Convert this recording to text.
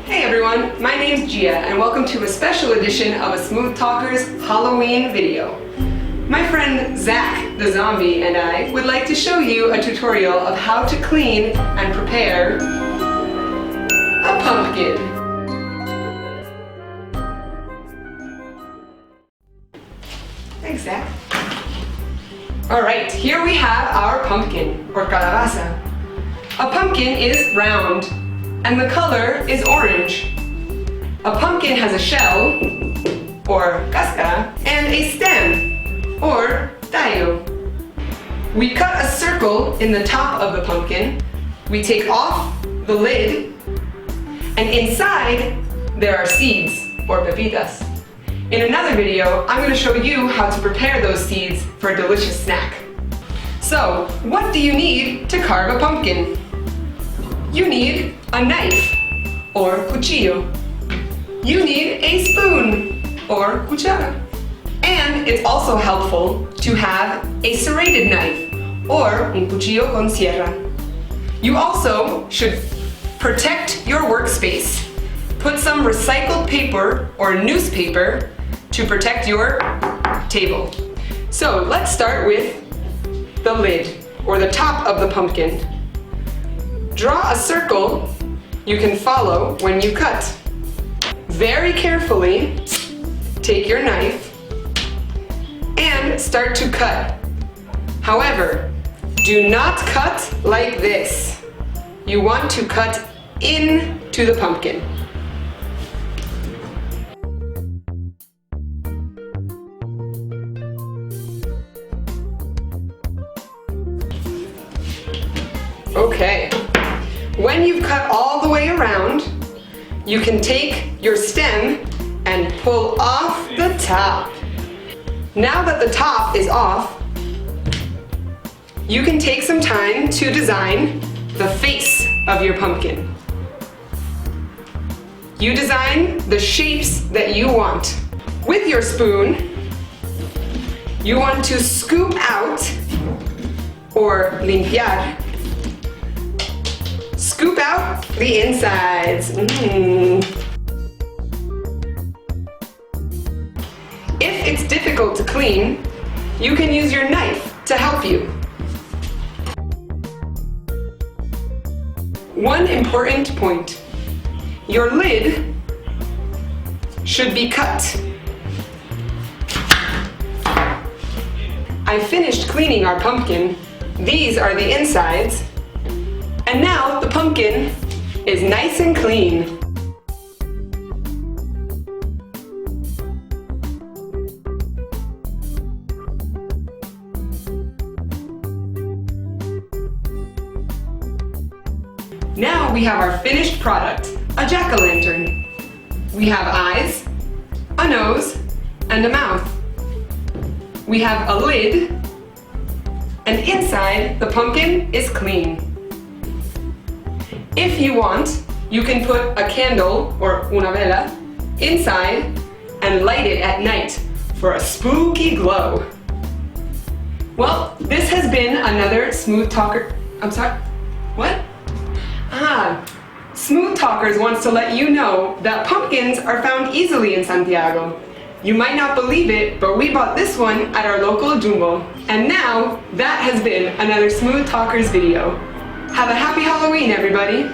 Hey everyone, my name's Gia and welcome to a special edition of a Smooth Talkers Halloween video. My friend Zach the zombie and I would like to show you a tutorial of how to clean and prepare a pumpkin. Thanks, Zach. Alright, here we have our pumpkin, or calabaza. A pumpkin is round, and the color is orange. A pumpkin has a shell, or cáscara, and a stem, or tallo. We cut a circle in the top of the pumpkin, we take off the lid, and inside there are seeds, or pepitas. In another video, I'm going to show you how to prepare those seeds for a delicious snack. So, what do you need to carve a pumpkin? You need a knife, or cuchillo. You need a spoon, or cuchara. And it's also helpful to have a serrated knife, or un cuchillo con sierra. You also should protect your workspace. Put some recycled paper or newspaper to protect your table. So let's start with the lid, or the top of the pumpkin. Draw a circle you can follow when you cut. Very carefully, take your knife and start to cut. However, do not cut like this. You want to cut into the pumpkin. Okay, when you've cut all the way around, you can take your stem and pull off the top. Now that the top is off, you can take some time to design the face of your pumpkin. You design the shapes that you want. With your spoon, you want to scoop out, or limpiar, scoop out the insides. If it's difficult to clean, you can use your knife to help you. One important point. Your lid should be cut. I finished cleaning our pumpkin. These are the insides. And now the pumpkin is nice and clean. Now we have our finished product, a jack-o'-lantern. We have eyes, a nose, and a mouth. We have a lid, and inside the pumpkin is clean. If you want, you can put a candle, or una vela, inside and light it at night for a spooky glow. Well, this has been another Smooth Talker. I'm sorry, what? Smooth Talkers wants to let you know that pumpkins are found easily in Santiago. You might not believe it, but we bought this one at our local Jumbo. And now, that has been another Smooth Talkers video. Have a happy Halloween, everybody!